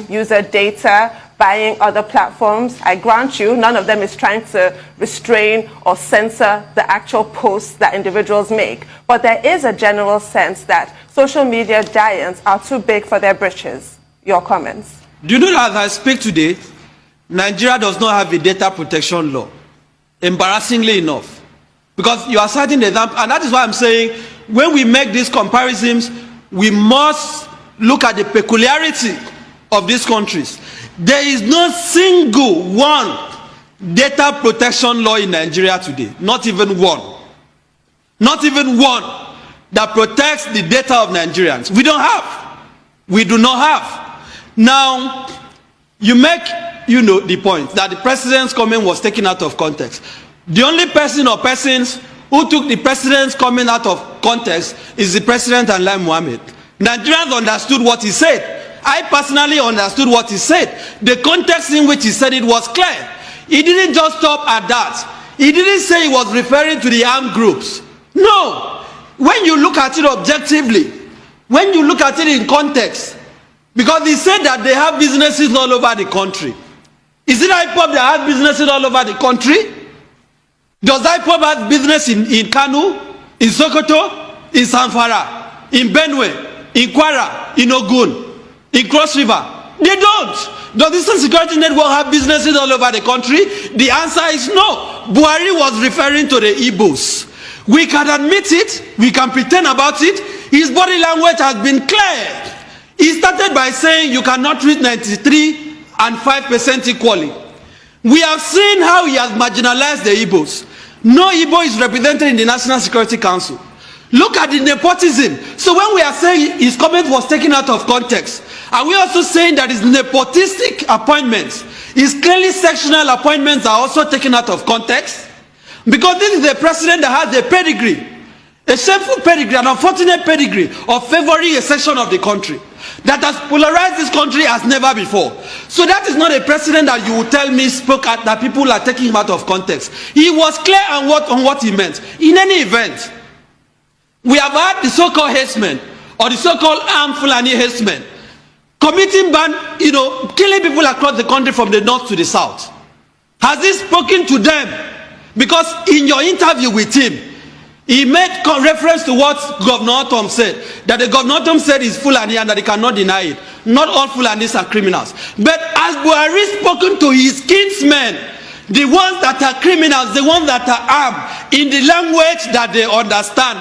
user data, buying other platforms. I grant you, none of them is trying to restrain or censor the actual posts that individuals make. But there is a general sense that social media giants are too big for their britches. Your comments? Do you know that as I speak today, Nigeria does not have a data protection law? Embarrassingly enough. Because you are citing the example, and that is why I'm saying, when we make these comparisons, we must look at the peculiarity of these countries. There is no single one data protection law in Nigeria today. Not even one. Not even one that protects the data of Nigerians. We don't have. We do not have. Now, you make, the point that the president's comment was taken out of context. The only person or persons who took the president's comment out of context is the president and Lai Mohammed. Nigerians understood what he said. I personally understood what he said. The context in which he said it was clear. He didn't just stop at that. He didn't say he was referring to the armed groups. No. When you look at it objectively, when you look at it in context, because he said that they have businesses all over the country. Is it Ipob that has businesses all over the country? Does Ipob have business in Kanu, in Sokoto, in Zamfara, in Benue, in Kwara, in Ogun, in Cross River? They don't. Does the security network have businesses all over the country? The answer is no. Buhari was referring to the Igbos. We can admit it. We can pretend about it. His body language has been clear. He started by saying you cannot treat 93 and 5% equally. We have seen how he has marginalized the Igbos. No Igbo is represented in the National Security Council. Look at the nepotism. So when we are saying his comment was taken out of context, are we also saying that his nepotistic appointments, his clearly sectional appointments are also taken out of context? Because this is a president that has a pedigree, a shameful pedigree, an unfortunate pedigree of favoring a section of the country that has polarized this country as never before. So that is not a president that you will tell me spoke at, that people are taking him out of context. He was clear on what he meant. In any event, we have had the so-called herdsmen or the so-called armed Fulani herdsmen committing killing people across the country from the north to the south. Has he spoken to them? Because in your interview with him, he made reference to what Governor Tom said, that the Governor Tom said is Fulani and that he cannot deny it. Not all Fulanis are criminals. But as Buhari spoken to his kinsmen, the ones that are criminals, the ones that are armed, in the language that they understand,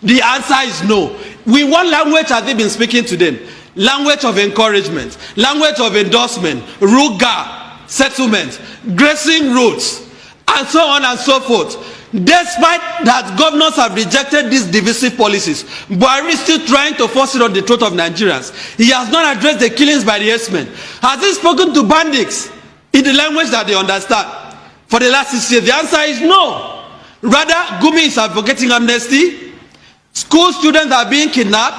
the answer is no. We want language has he been speaking to them? Language of encouragement, language of endorsement, ruga, settlement, grazing routes, and so on and so forth. Despite that governors have rejected these divisive policies, Buhari is still trying to force it on the throat of Nigerians. He has not addressed the killings by the herdsmen. Has he spoken to bandits in the language that they understand? For the last 6 years, the answer is no. Rather, Gumi is advocating amnesty. School students are being kidnapped.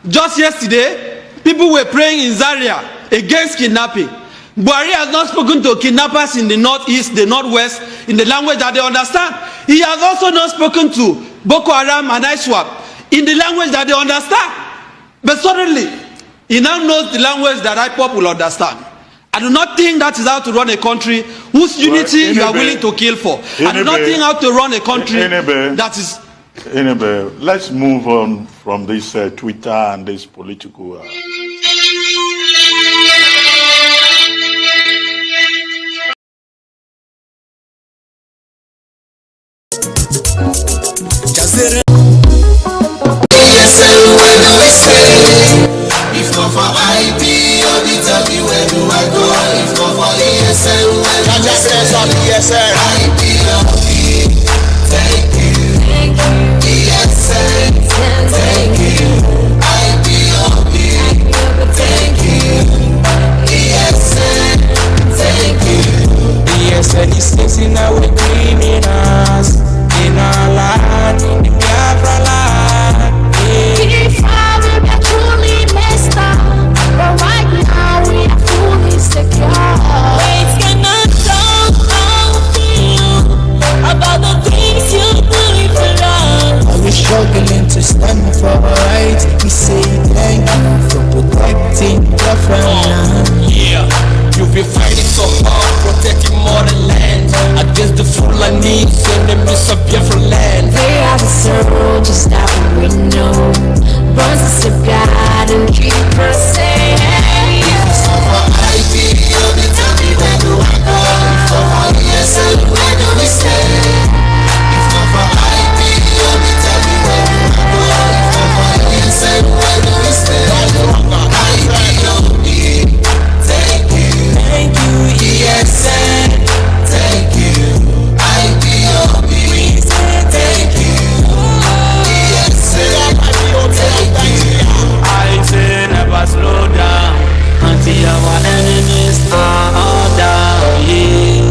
Just yesterday, people were praying in Zaria against kidnapping. Buhari has not spoken to kidnappers in the northeast, the northwest, in the language that they understand. He has also not spoken to Boko Haram and ISWAP in the language that they understand. But suddenly, he now knows the language that Ipob will understand. I do not think that is how to run a country whose unity you are willing to kill for. I do not think how to run a country that is... Let's move on from this Twitter and this political... If not for IP or the W, where do I go? If not for ESL, where do I go? Thank you. ESL, thank you. IPOB, thank you. ESL, thank you. ESL is chasing our criminals in our land, in the Biafra land. We are truly messed up, but right now we are fully secure. It's gonna talk, I feel enemies are all down here.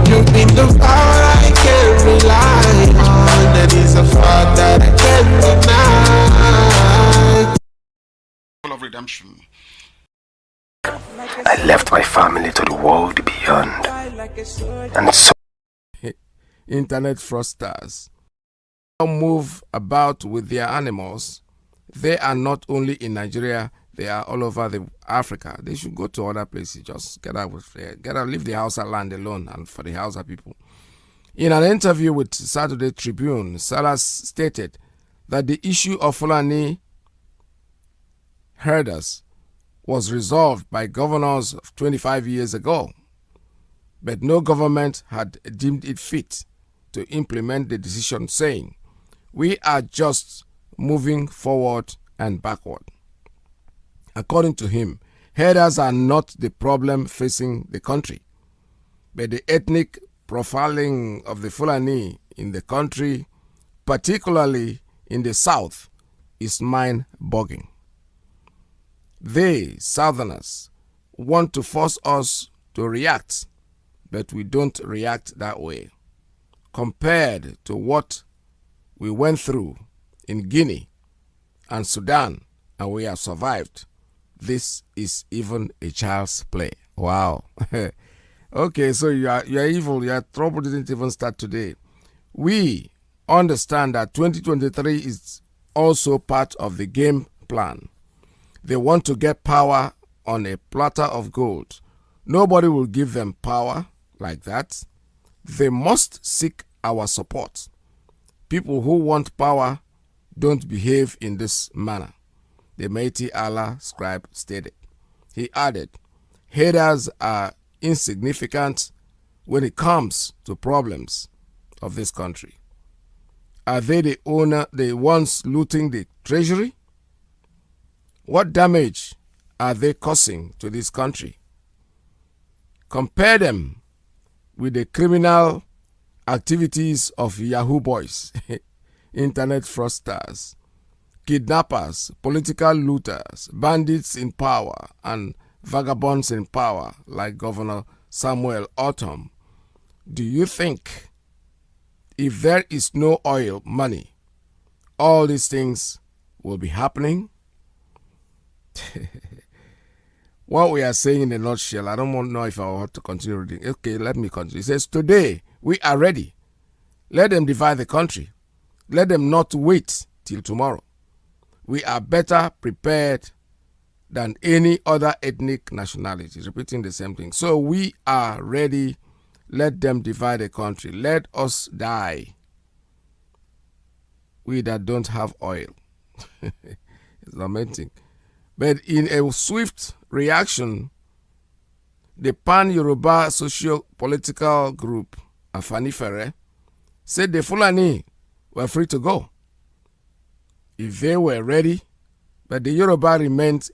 You've been the power I can't rely on. That is a fact that I can't deny. Of redemption. I left my family to the world beyond, and so internet fraudsters move about with their animals. They are not only in Nigeria, they are all over Africa. They should go to other places. Just get out leave the Hausa land alone, and for the Hausa people. In an interview with Saturday Tribune, Salas stated that the issue of Fulani herders was resolved by governors 25 years ago, but no government had deemed it fit to implement the decision, saying, "We are just moving forward and backward." According to him, herders are not the problem facing the country, but the ethnic profiling of the Fulani in the country, particularly in the south, is mind-boggling. They, Southerners, want to force us to react, but we don't react that way. Compared to what we went through in Guinea and Sudan, and we have survived, this is even a child's play. Wow. Okay, so you are evil. Your trouble didn't even start today. We understand that 2023 is also part of the game plan. They want to get power on a platter of gold. Nobody will give them power like that. They must seek our support. People who want power don't behave in this manner, the mighty Allah scribe stated. He added, haters are insignificant when it comes to problems of this country. Are they the ones looting the treasury? What damage are they causing to this country? Compare them with the criminal activities of Yahoo boys, internet fraudsters, kidnappers, political looters, bandits in power, and vagabonds in power like Governor Samuel Autumn. Do you think if there is no oil money, all these things will be happening? What we are saying in a nutshell, I don't know if I want to continue reading. Okay, let me continue. It says, today we are ready. Let them divide the country. Let them not wait till tomorrow. We are better prepared than any other ethnic nationality. Repeating the same thing. So we are ready. Let them divide the country. Let us die. We that don't have oil. It's lamenting. But in a swift reaction, the Pan-Yoruba socio-political group, Afanifere, said the Fulani were free to go if they were ready, but the Yoruba remained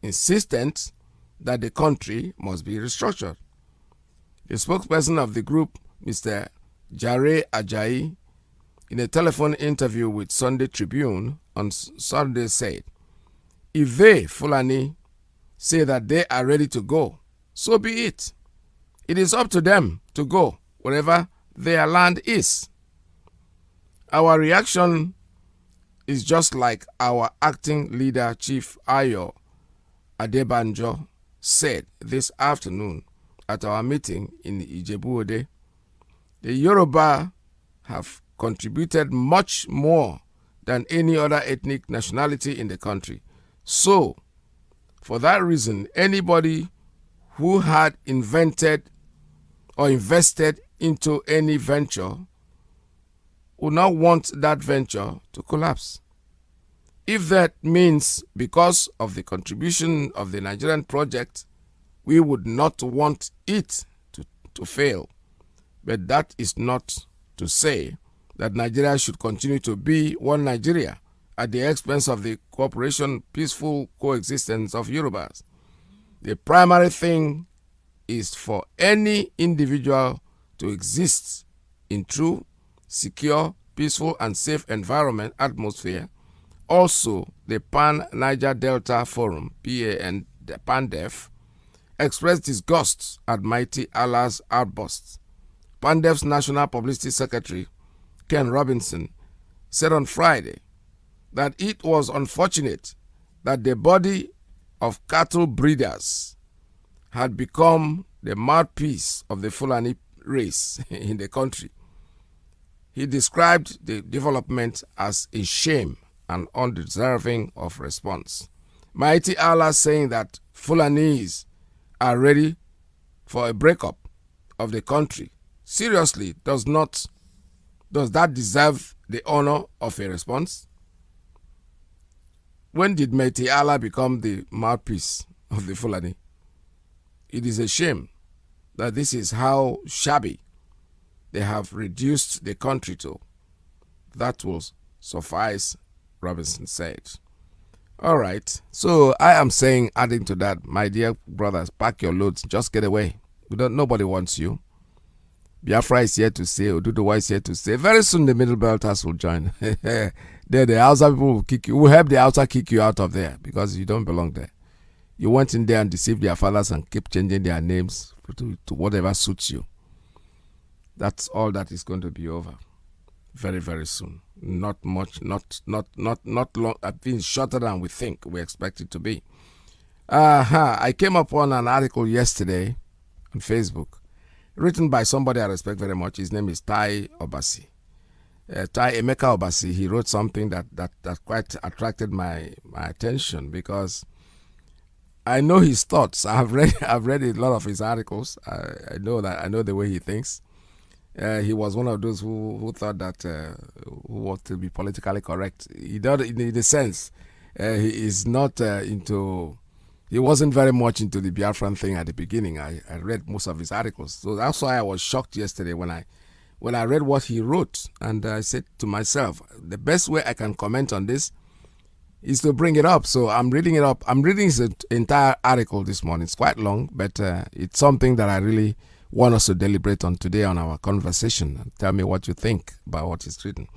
insistent that the country must be restructured. The spokesperson of the group, Mr. Jare Ajayi, in a telephone interview with Sunday Tribune on Sunday said, if they, Fulani, say that they are ready to go, so be it. It is up to them to go wherever their land is. Our reaction is just like our acting leader, Chief Ayo Adebanjo, said this afternoon at our meeting in Ijebu-Ode. The Yoruba have contributed much more than any other ethnic nationality in the country. So, for that reason, anybody who had invented or invested into any venture would not want that venture to collapse. If that means because of the contribution of the Nigerian project, we would not want it to fail. But that is not to say that Nigeria should continue to be one Nigeria at the expense of the cooperation, peaceful coexistence of Yorubas. The primary thing is for any individual to exist in true, secure, peaceful, and safe environment atmosphere. Also, the Pan-Niger Delta Forum, PAN, the PANDEF, expressed disgust at Mighty Allah's outbursts. PANDEF's National Publicity Secretary, Ken Robinson, said on Friday that it was unfortunate that the body of cattle breeders had become the mouthpiece of the Fulani race in the country. He described the development as a shame and undeserving of response. Mighty Allah saying that Fulanis are ready for a breakup of the country. Seriously, does that deserve the honor of a response? When did Mighty Allah become the mouthpiece of the Fulani? It is a shame that this is how shabby they have reduced the country to. That will suffice, Robinson said. All right, so I am saying, adding to that, my dear brothers, pack your loads, just get away. Nobody wants you. Biafra is here to stay, Oduduwa is here to stay. Very soon the Middle Belters will join. There, the Hausa people will kick you, will help the Hausa kick you out of there because you don't belong there. You went in there and deceived their fathers and keep changing their names to whatever suits you. That's all that is going to be over very, very soon. Not much, not long. I've been shorter than we expect it to be. I came upon an article yesterday on Facebook written by somebody I respect very much. His name is Tai Obasi. Tai Emeka Obasi. He wrote something that quite attracted my attention because I know his thoughts. I've read a lot of his articles. I know the way he thinks. He was one of those who thought that who wanted to be politically correct. He does, in the sense, he is not into. He wasn't very much into the Biafran thing at the beginning. I read most of his articles, so that's why I was shocked yesterday when I read what he wrote, and I said to myself, the best way I can comment on this is to bring it up. So I'm reading it up. I'm reading his entire article this morning. It's quite long, but it's something that I really want us to deliberate on today on our conversation. Tell me what you think about what he's written.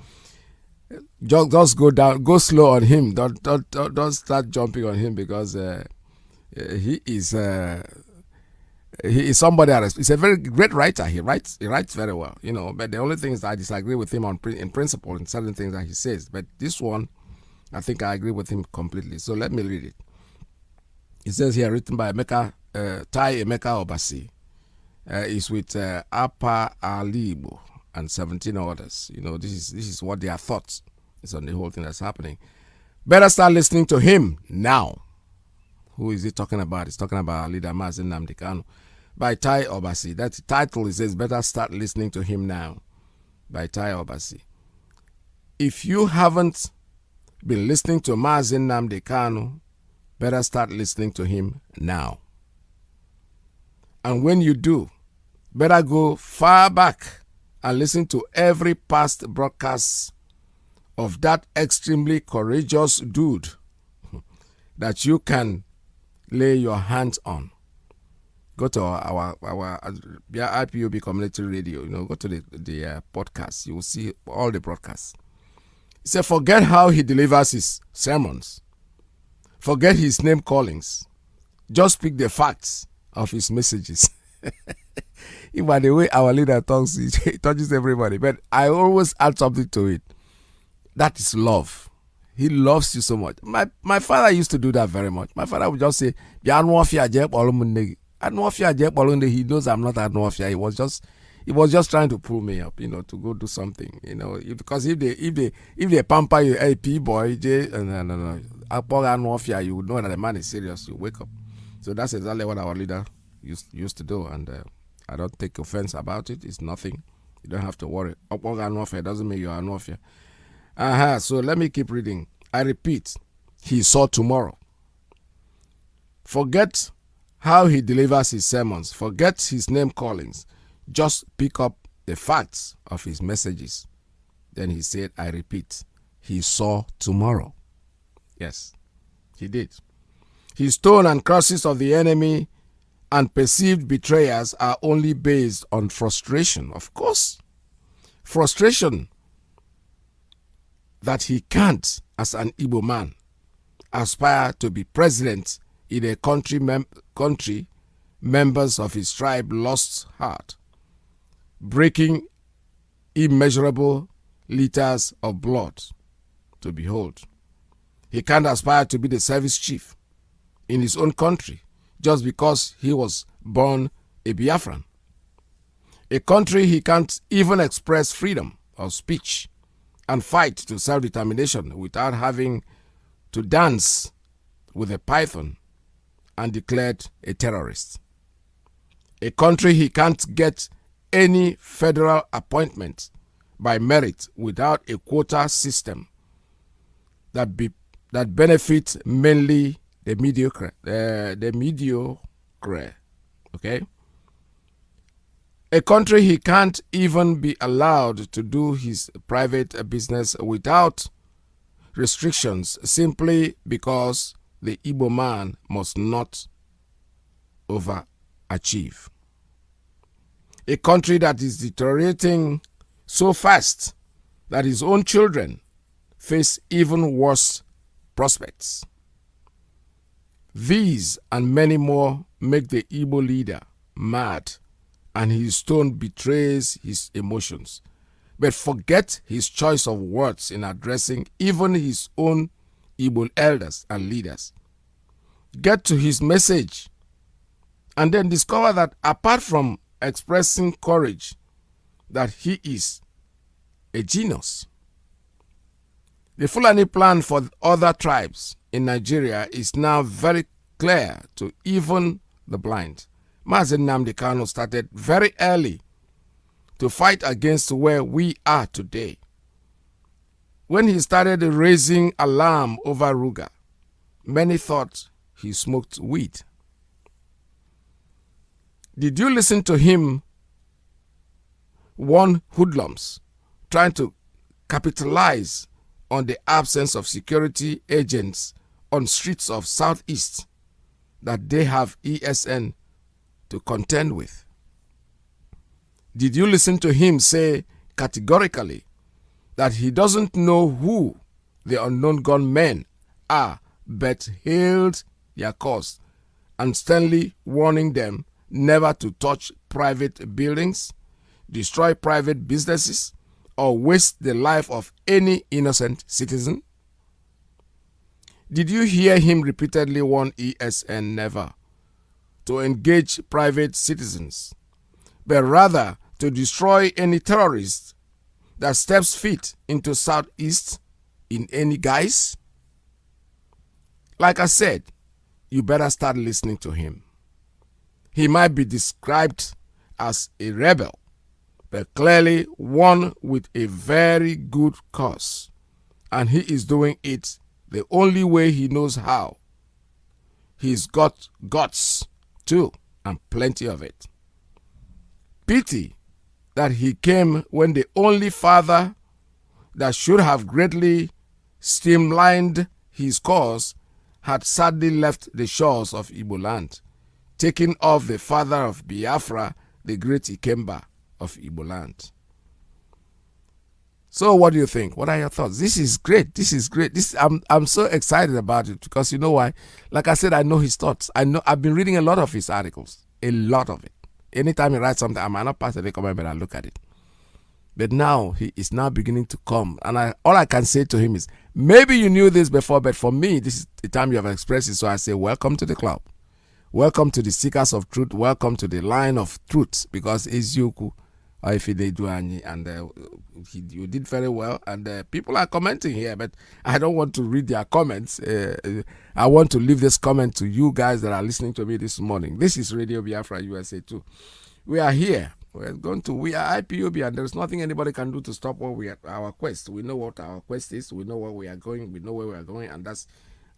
Just go slow on him. Don't start jumping on him because he is somebody else. He's a very great writer. He writes very well, But the only thing is I disagree with him in principle in certain things that he says. But this one, I think I agree with him completely. So let me read it. It says here, written by Tai Emeka Obasi. Is with Apa Alibo and 17 others. This is what their thoughts is on the whole thing that's happening. Better start listening to him now. Who is he talking about? He's talking about our leader Mazi Iyke by Tai Obasi. That title, it says, better start listening to him now by Tai Obasi. If you haven't been listening to Mazi Iyke, better start listening to him now. And when you do, better go far back and listen to every past broadcast of that extremely courageous dude that you can lay your hands on. Go to our IPOB community radio, go to the podcast. You will see all the broadcasts. He said, forget how he delivers his sermons. Forget his name callings. Just pick the facts of his messages. By the way our leader talks, he touches everybody. But I always add something to it. That is love. He loves you so much. My father used to do that very much. My father would just say, he knows I'm not Anwafia. He was just trying to pull me up, to go do something, because if they pamper you, hey, P-boy, no, Anwafia, you would know that the man is serious. You wake up. So that's exactly what our leader used to do, and I don't take offense about it. It's nothing. You don't have to worry. It doesn't mean you're Anwafia. So let me keep reading. I repeat, he saw tomorrow. Forget how he delivers his sermons. Forget his name callings. Just pick up the facts of his messages. Then he said, I repeat, he saw tomorrow. Yes, he did. His tone and curses of the enemy and perceived betrayers are only based on frustration. Of course, frustration that he can't, as an Igbo man, aspire to be president in a country members of his tribe lost heart, breaking immeasurable liters of blood to behold. He can't aspire to be the service chief in his own country just because he was born a Biafran. A country he can't even express freedom of speech and fight to self-determination without having to dance with a python and declared a terrorist. A country he can't get any federal appointment by merit without a quota system that benefits mainly the mediocre. Okay? A country he can't even be allowed to do his private business without restrictions simply because the Igbo man must not overachieve. A country that is deteriorating so fast that his own children face even worse prospects. These and many more make the Igbo leader mad, and his tone betrays his emotions. But forget his choice of words in addressing even his own Igbo elders and leaders. Get to his message and then discover that apart from expressing courage, that he is a genius. The Fulani plan for other tribes in Nigeria is now very clear to even the blind. Mazi Nnamdi started very early to fight against where we are today. When he started raising alarm over Ruga, many thought he smoked weed. Did you listen to him warn hoodlums trying to capitalize on the absence of security agents on streets of Southeast that they have ESN to contend with? Did you listen to him say categorically that he doesn't know who the unknown gunmen are, but hailed their cause and sternly warning them never to touch private buildings, destroy private businesses, or waste the life of any innocent citizen? Did you hear him repeatedly warn ESN never to engage private citizens, but rather to destroy any terrorist that steps feet into Southeast in any guise? Like I said, you better start listening to him. He might be described as a rebel, but clearly one with a very good cause. And he is doing it the only way he knows how. He's got guts too, and plenty of it. Pity that he came when the only father that should have greatly streamlined his cause had sadly left the shores of Igbo land, taking off the father of Biafra, the great Ikemba of Igbo land. So what do you think? What are your thoughts? This is great. This is great. I'm so excited about it because you know why? Like I said, I know his thoughts. I've been reading a lot of his articles. A lot of it. Anytime he writes something, I might not pass any comment, but I look at it. But now he is now beginning to come. And all I can say to him is, maybe you knew this before, but for me, this is the time you have expressed it. So I say, welcome to the club. Welcome to the seekers of truth. Welcome to the line of truth. Because Ezioku, and you did very well. And people are commenting here, but I don't want to read their comments. I want to leave this comment to you guys that are listening to me this morning. This is Radio Biafra USA 2. We are here. We are IPOB, and there's nothing anybody can do to stop our quest. We know what our quest is. We know where we are going. We know where we are going, and that's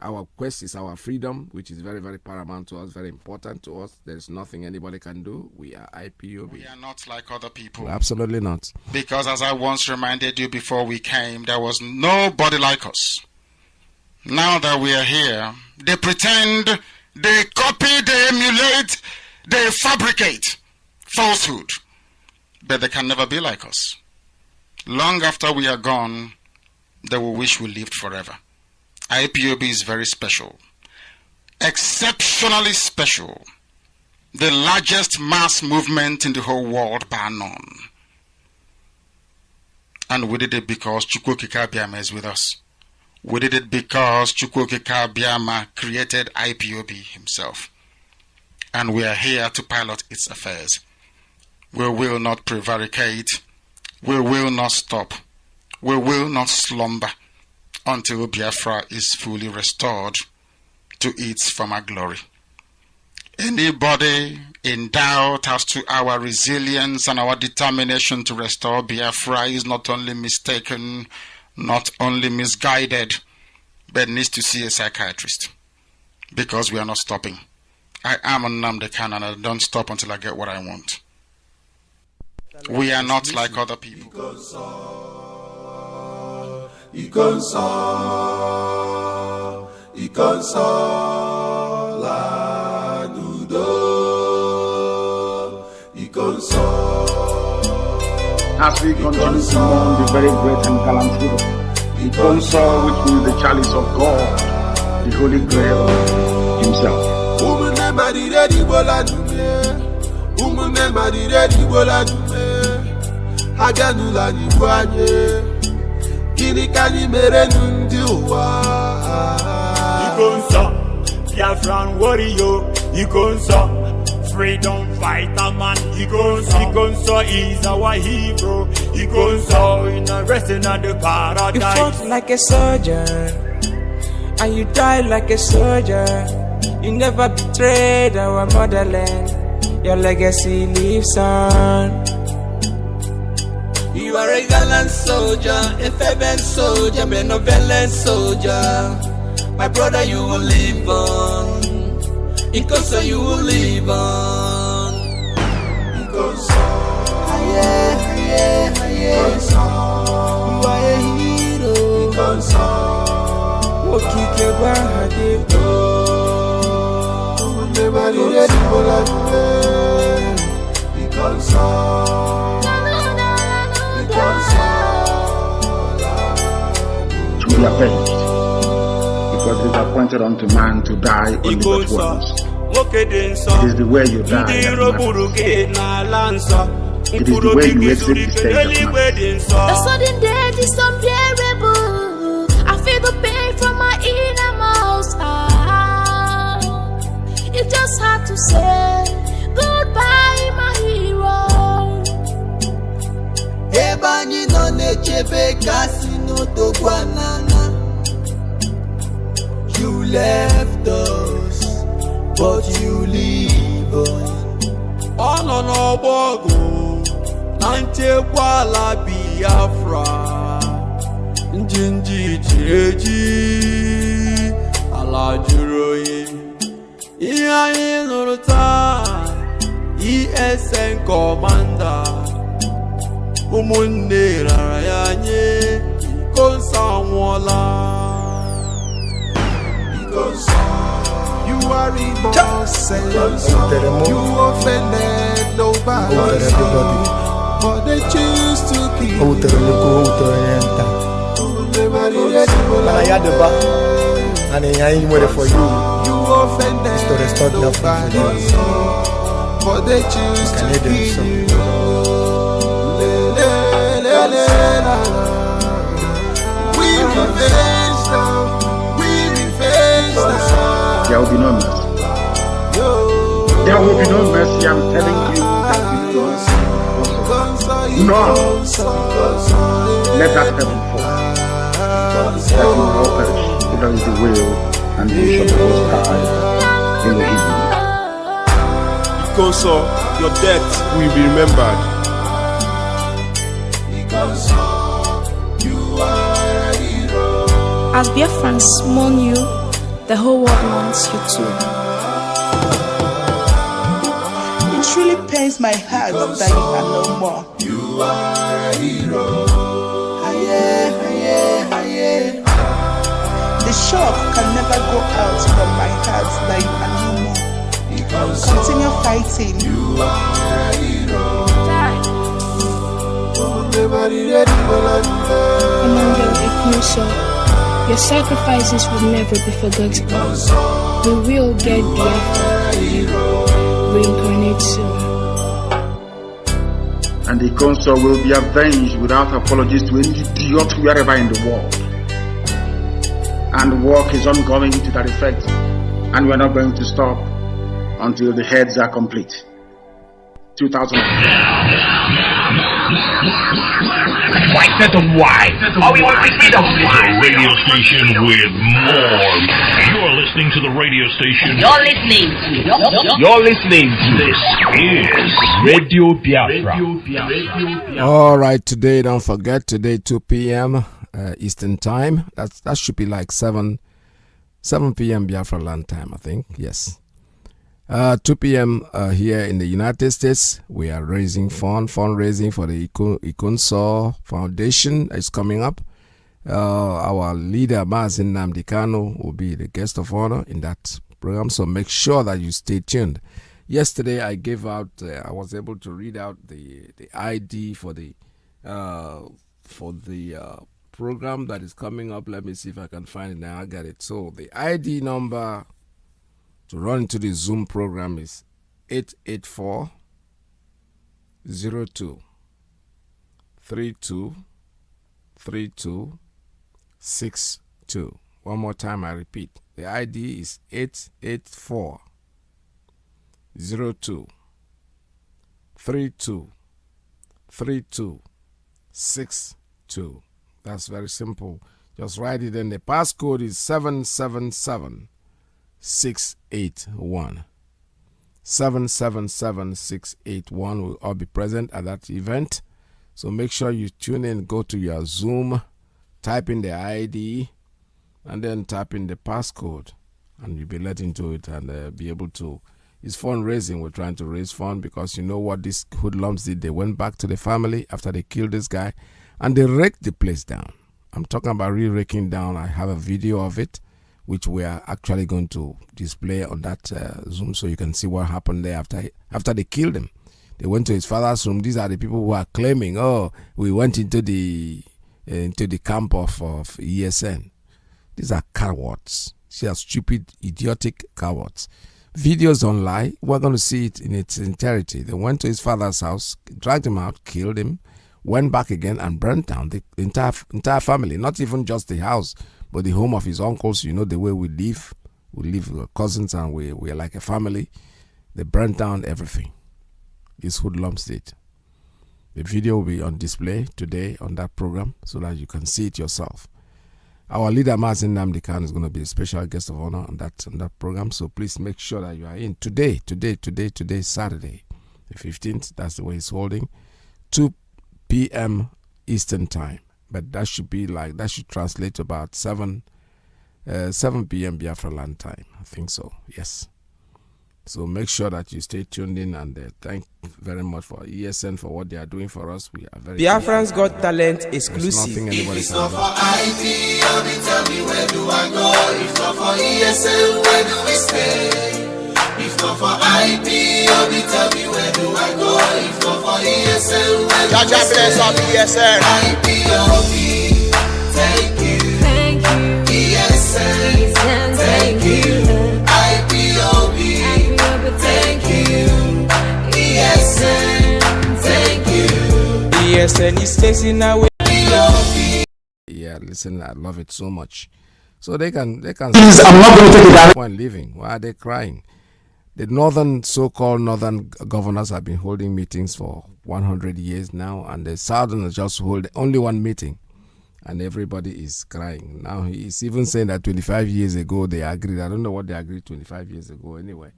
our quest is our freedom, which is very, very paramount to us, very important to us. There's nothing anybody can do. We are IPOB. We are not like other people. Absolutely not. Because as I once reminded you before we came, there was nobody like us. Now that we are here, they pretend, they copy, they emulate, they fabricate falsehood. But they can never be like us. Long after we are gone, they will wish we lived forever. IPOB is very special. Exceptionally special. the largest mass movement in the whole world, bar none. And we did it because Chukwokika Biama is with us. We did it because Chukwokika Biama created Ipob himself. And we are here to pilot its affairs. We will not prevaricate. We will not stop. We will not slumber until Biafra is fully restored to its former glory. Anybody in doubt as to our resilience and our determination to restore Biafra is not only mistaken, not only misguided, but needs to see a psychiatrist. Because we are not stopping. I am NNAMDI'S and I don't stop until I get what I want. We are not like other people. As we continue to mourn the very great and gallant hero, the console which means the chalice of God, the Holy Grail himself. Biafran warrior, freedom fighter man, Ikonso is our hero, Ikonso in a resting at the paradise. You fought like a soldier, and you died like a soldier. You never betrayed our motherland. Your legacy lives on. You are a gallant soldier, a fervent soldier, benevolent soldier. My brother, you will live on. Ikonso, you will live on. Ikonso, Ikonso, you are a hero. Ikonso, Okike Bahadiko. Ikonso, To be avenged, because it is appointed unto man to die only but once. It is the way you die that matters. It is the way you exit the stage of man. The sudden death is unbearable. I feel the pain from my innermost heart. It's just hard to say goodbye, my hero. Ebani no nechebe kasino to guanana. You left us, but you live on. Ono no bogo, nante kwala Biafra. Njinji jireji, ala juroye. Iya inuruta, ESN commander. Umunne rarayanye, Ikonso wala. You are innocent. You offended nobody, but they choose to kill you. For you, You offended to restore nobody, but they choose to kill you. We revenge now. There will be no mercy. There will be no mercy, I'm telling you that because none. Let that heaven fall. That will all perish. That is the will and the wish of the Most High Elohim. Ikonso, your death will be remembered. As Biafrans mourn you, the whole world mourns you too. It truly pains my heart that you are no more. You are a hero. The shock can never go out from my heart that you are no more. Continue fighting. You are a hero. Your sacrifices will never be forgotten. We will get Biafra. reincarnate soon. And the council will be avenged without apologies to any idiot wherever in the world. And work is ongoing to that effect. And we're not going to stop until the heads are complete. 2000. Why set them why? All we want to see them. It's a radio station with more. You're listening to the radio station. You're listening. You're listening to this is Radio Biafra. All right, today, don't forget, today 2 p.m. Eastern time. That should be like 7 p.m. Biafra land time, I think. Yes. 2 p.m. Here in the United States, we are raising fundraising for the Ikonso Foundation. It's coming up. Our leader, Mazi Iyke, Kanu, will be the guest of honor in that program. So make sure that you stay tuned. Yesterday, I gave out. I was able to read out the ID for the program that is coming up. Let me see if I can find it now. I got it. So the ID number to run into the Zoom program is 884 02 32 32 62. One more time, I repeat. The ID is 884 02 32 32 62. That's very simple. Just write it in. The passcode is 777 681. 777-681 will all be present at that event. So make sure you tune in, go to your Zoom, type in the ID, and then type in the passcode, and you'll be let into it and be able to. It's fundraising. We're trying to raise funds because you know what these hoodlums did. They went back to the family after they killed this guy, and they raked the place down. I'm talking about re-raking down. I have a video of it, which we are actually going to display on that Zoom so you can see what happened there after they killed him. They went to his father's room. These are the people who are claiming, oh, we went into the camp of ESN. These are cowards. These are stupid, idiotic cowards. Videos online, we're going to see it in its entirety. They went to his father's house, dragged him out, killed him, went back again and burnt down the entire family. Not even just the house, but the home of his uncles. You know the way we live with cousins, and we're like a family. They burnt down everything. These hoodlums did. The video will be on display today on that program so that you can see it yourself. Our leader, Mazi Iyke, is going to be a special guest of honor on that program. So please make sure that you are in today, Saturday, the 15th. That's the way it's holding. 2 p.m. Eastern time. But that should translate to about 7 p.m. Biafra land time. I think so. Yes. So make sure that you stay tuned in, and thank very much for ESN for what they are doing for us. We are very Biafrans Got Talent exclusive. If it's not for Ipob, tell me where do I go? If not for ESN, where do we stay? If not for Ipob, tell me where do I go? If not for ESN, where do we stay? Ipob, thank you. Thank you. ESN, thank you. Ipob, thank you. ESN, thank you. ESN is chasing away. Yeah, listen, I love it so much. So they can Please, I'm not going to take it down. Point living. Why are they crying? The so-called northern governors have been holding meetings for 100 years now, and the southerners just hold only one meeting, and everybody is crying. Now he's even saying that 25 years ago they agreed. I don't know what they agreed 25 years ago anyway.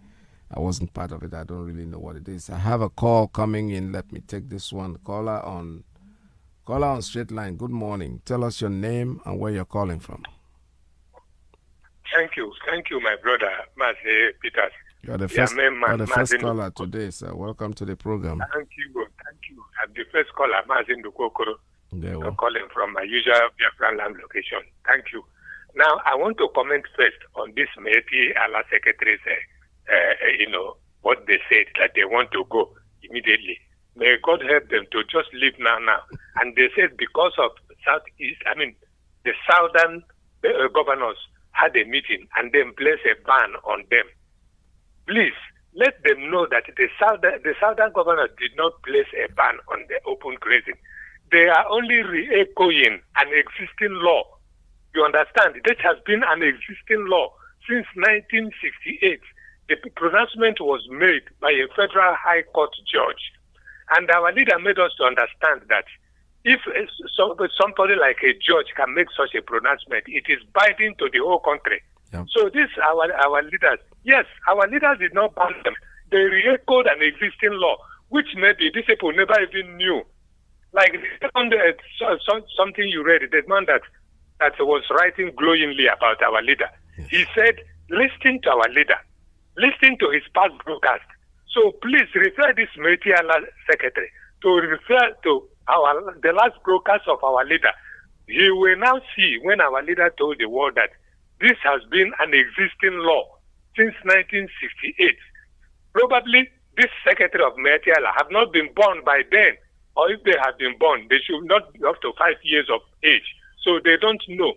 I wasn't part of it. I don't really know what it is. I have a call coming in. Let me take this one. Caller on straight line. Good morning. Tell us your name and where you're calling from. Thank you, my brother, Mazi Peters. You're the first caller today, sir. Welcome to the program. Thank you. I'm the first caller, Mazi Ndukokoro. I'm calling from my usual Biafran land location. Thank you. Now, I want to comment first on this Meti Allah Secretary's, what they said, that they want to go immediately. May God help them to just leave now. And they said because of the southern governors had a meeting and then placed a ban on them. Please, let them know that the southern governors did not place a ban on the open grazing. They are only re-echoing an existing law. You understand? This has been an existing law since 1968. The pronouncement was made by a federal high court judge. And our leader made us to understand that if somebody like a judge can make such a pronouncement, it is binding to the whole country. Yeah. So this, our leaders, yes, our leaders did not ban them. They re-echoed an existing law, which maybe these people never even knew. Like something you read, the man that was writing glowingly about our leader. Yes. He said, listen to our leader, listen to his past broadcast. So please refer this Metia secretary to refer to the last broadcast of our leader. He will now see when our leader told the world that this has been an existing law since 1968. Probably this secretary of Metia have not been born by then, or if they have been born, they should not be up to 5 years of age. So they don't know.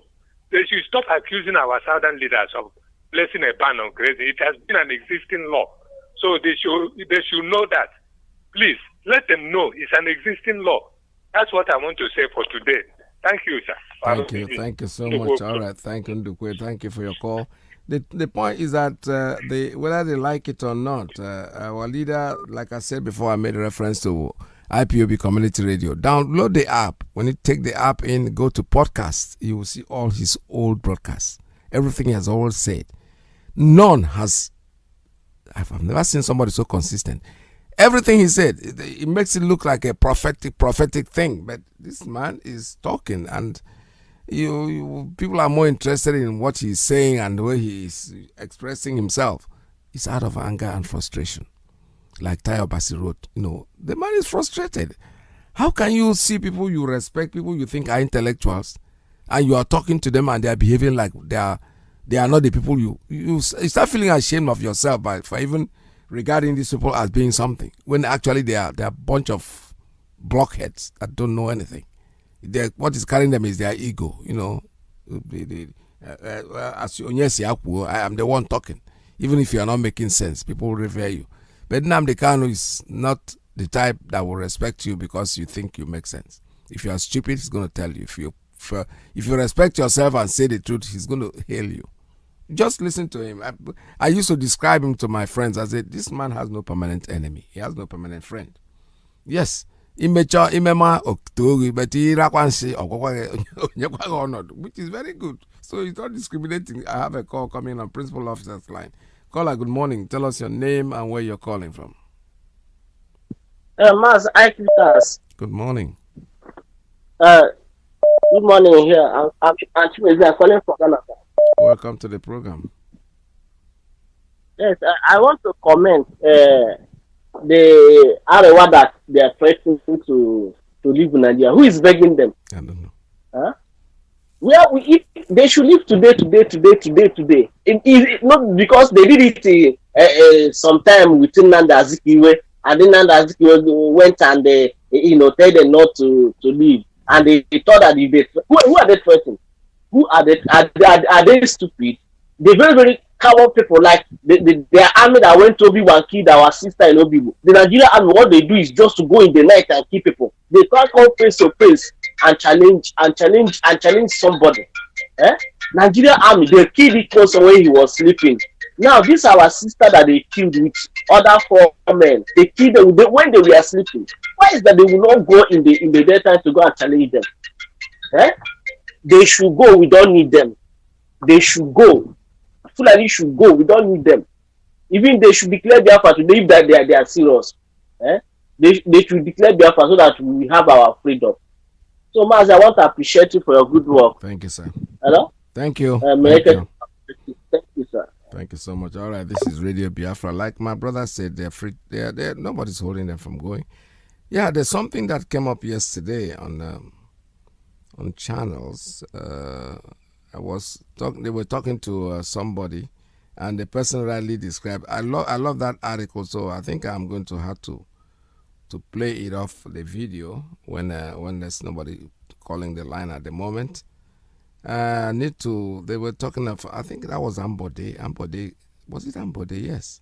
They should stop accusing our southern leaders of placing a ban on grazing. It has been an existing law. So they should know that. Please, let them know it's an existing law. That's what I want to say for today. Thank you, sir. Thank you. Thank you so much. All right. Thank you, Ndukwe. Thank you for your call. The point is that whether they like it or not, our leader, like I said before, I made a reference to IPOB Community Radio. Download the app. When you take the app in, go to podcast, you will see all his old broadcasts. Everything he has always said. None has... I've never seen somebody so consistent. Everything he said, it makes it look like a prophetic thing. But this man is talking, and people are more interested in what he's saying and the way he is expressing himself. It's out of anger and frustration. Like Tayo Basi wrote, the man is frustrated. How can you see people you respect, people you think are intellectuals, and you are talking to them and they are behaving like they are not the people you start feeling ashamed of yourself for even regarding these people as being something, when actually they are a bunch of blockheads that don't know anything. What is carrying them is their ego, as I am the one talking. Even if you are not making sense, people will revere you. But NNAMDI Kanu is not the type that will respect you because you think you make sense. If you are stupid, he's going to tell you. If you respect yourself and say the truth, he's going to hail you. Just listen to him. I used to describe him to my friends. I said, this man has no permanent enemy. He has no permanent friend. Yes. Which is very good. So he's not discriminating. I have a call coming on principal officer's line. Caller, good morning. Tell us your name and where you're calling from. Mazi Iyke. Good morning. Good morning here. I'm calling from Canada. Welcome to the program. Yes, I want to comment the Arewa that they are threatening to leave Nigeria. Who is begging them? I don't know. Huh? If they should leave today. It not because they did it sometime within NNAMDI'S, and then NNAMDI'S went and tell them not to leave, and they thought that if they who are they threatening? Who are they? Are they stupid? They're very, very coward people. Like their army that went to Obi and killed our sister in Obi. The Nigerian army, what they do is just to go in the night and kill people. They can't come face to face and challenge somebody. Nigerian army, they killed each person when he was sleeping. Now this our sister that they killed with other 4 men. They killed them when they were sleeping. Why is that they will not go in the daytime to go and challenge them? They should go. We don't need them. They should go. Fulani should go. We don't need them. Even they should declare Biafra today if that they are serious. They should declare Biafra so that we have our freedom. So, Mazi, I want to appreciate you for your good work. Thank you, sir. Hello? Thank you. Thank you, sir. Thank you so much. All right, this is Radio Biafra. Like my brother said, they're free. Nobody's holding them from going. Yeah, there's something that came up yesterday on channels. They were talking to somebody, and the person rightly described. I love that article, so I think I'm going to have to play it off the video when there's nobody calling the line at the moment. They were talking of, I think that was Ambode. Was it Ambode? Yes.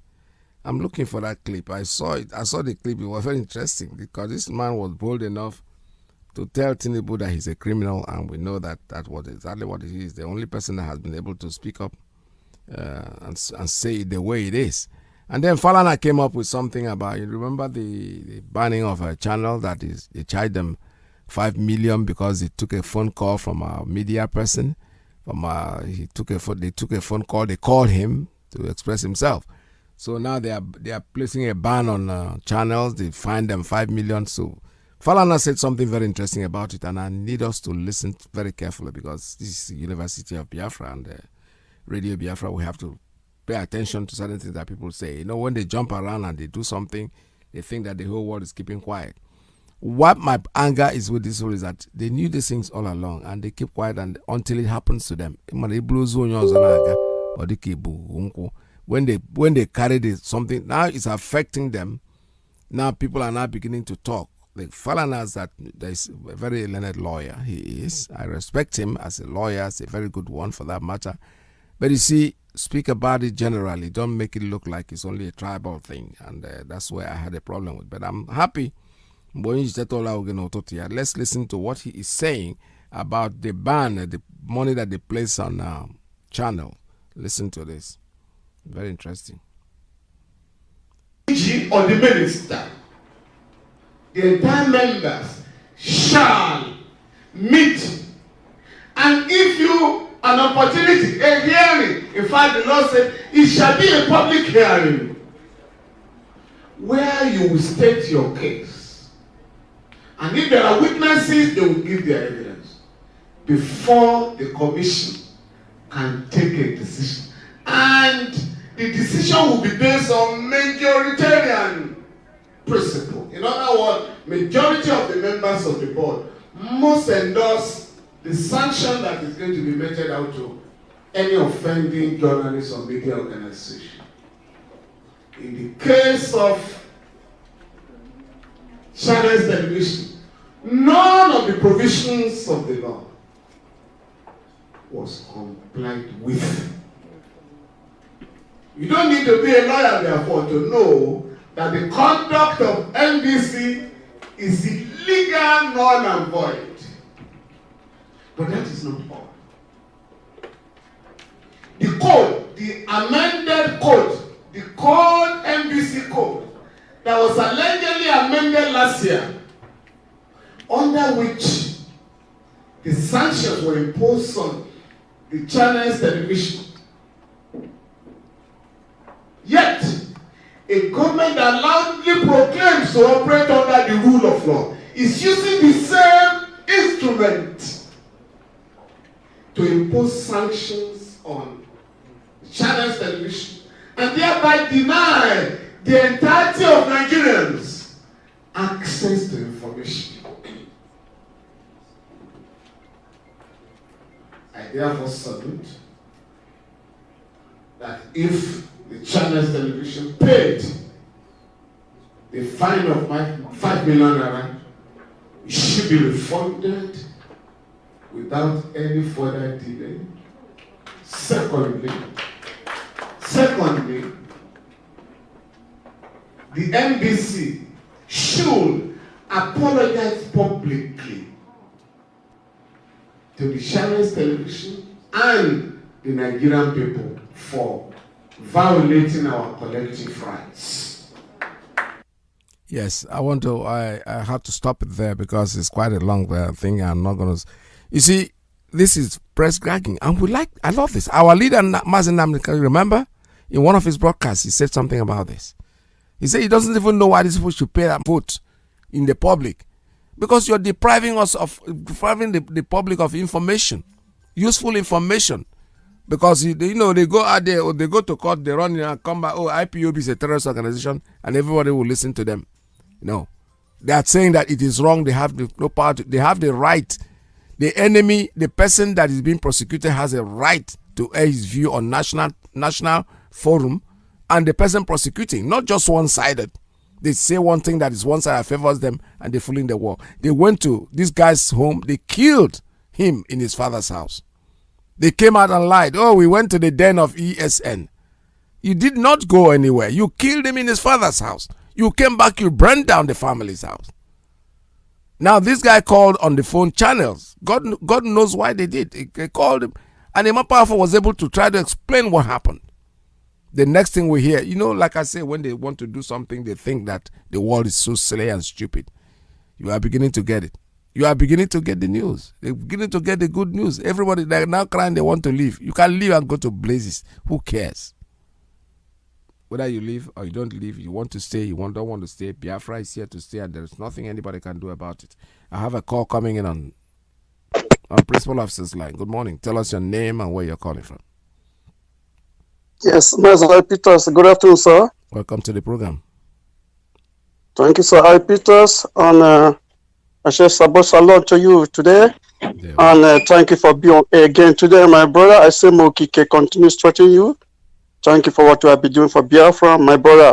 I'm looking for that clip. I saw it. I saw the clip. It was very interesting because this man was bold enough to tell Tinubu that he's a criminal, and we know that that was exactly what he is. The only person that has been able to speak up and say it the way it is. And then Falana came up with something about, you remember the banning of a channel that is, they charged them 5 million because he took a phone call from a media person. They took a phone call. They called him to express himself. So now they are placing a ban on channels. They fined them 5 million. So Falana said something very interesting about it, and I need us to listen very carefully because this is the University of Biafra and Radio Biafra. We have to pay attention to certain things that people say. You know, when they jump around and they do something, they think that the whole world is keeping quiet. What my anger is with this whole is that they knew these things all along and they keep quiet until it happens to them. When they carry something, now it's affecting them. Now people are now beginning to talk. Like Falana, that there's a very learned lawyer. He is. I respect him as a lawyer. He's a very good one for that matter. But you see, speak about it generally. Don't make it look like it's only a tribal thing. And that's where I had a problem with. But I'm happy. Let's listen to what he is saying about the ban, the money that they place on channel. Listen to this. Very interesting. Or the minister, the entire members shall meet, and if you an opportunity, a hearing, in fact the law said it shall be a public hearing where you will state your case, and if there are witnesses, they will give their evidence before the commission can take a decision, and the decision will be based on majoritarian principle. In other words, majority of the members of the board must endorse the sanction that is going to be meted out to any offending journalist or media organization. In the case of Channels Television, none of the provisions of the law was complied with. You don't need to be a lawyer, therefore, to know that the conduct of NBC is illegal, null and void. But that is not all. The code, the amended code, the code NBC code, that was allegedly amended last year, under which the sanctions were imposed on the Channels Television. Yet, a government that loudly proclaims to operate under the rule of law is using the same instrument to impose sanctions on Channels Television and thereby deny the entirety of Nigerians access to information. I therefore salute that if the Channels Television paid the fine of 5 million naira, it should be refunded without any further delay. Secondly, the NBC should apologize publicly to the Channels Television and the Nigerian people for violating our collective rights. Yes, I have to stop it there because it's quite a long thing. I'm not going to. You see, this is press gagging, and I love this. Our leader, Mazi Iyke, remember, in one of his broadcasts, he said something about this. He said he doesn't even know why these people should pay that vote in the public, because you're depriving the public of information, useful information. Because they go out there or they go to court, they run and come back. Oh, IPOB is a terrorist organization, and everybody will listen to them. No, they are saying that it is wrong. They have no power. They have the right. The enemy, the person that is being prosecuted, has a right to air his view on national forum, and the person prosecuting, not just one-sided. They say one thing that is one-sided, favors them, and they fall in the war. They went to this guy's home. They killed him in his father's house. They came out and lied. Oh, we went to the den of ESN. You did not go anywhere. You killed him in his father's house. You came back, you burned down the family's house. Now this guy called on the phone channels. God knows why they did. They called him, and Imam Powerful was able to try to explain what happened. The next thing we hear, you know, like I say, when they want to do something, they think that the world is so silly and stupid. You are beginning to get it. You are beginning to get the news. They're beginning to get the good news. Everybody, they're now crying they want to leave. You can leave and go to blazes. Who cares? Whether you leave or you don't leave, you want to stay, you don't want to stay. Biafra is here to stay, and there's nothing anybody can do about it. I have a call coming in on Principal Officer's line. Good morning. Tell us your name and where you're calling from. Yes, Mazi Peters. Good afternoon, sir. Welcome to the program. Thank you, sir. I Peters, and I share Sabbath Shalom to you today. And thank you for being again today, my brother. I say Mokike continue stretching you. Thank you for what you have been doing for Biafra, my brother.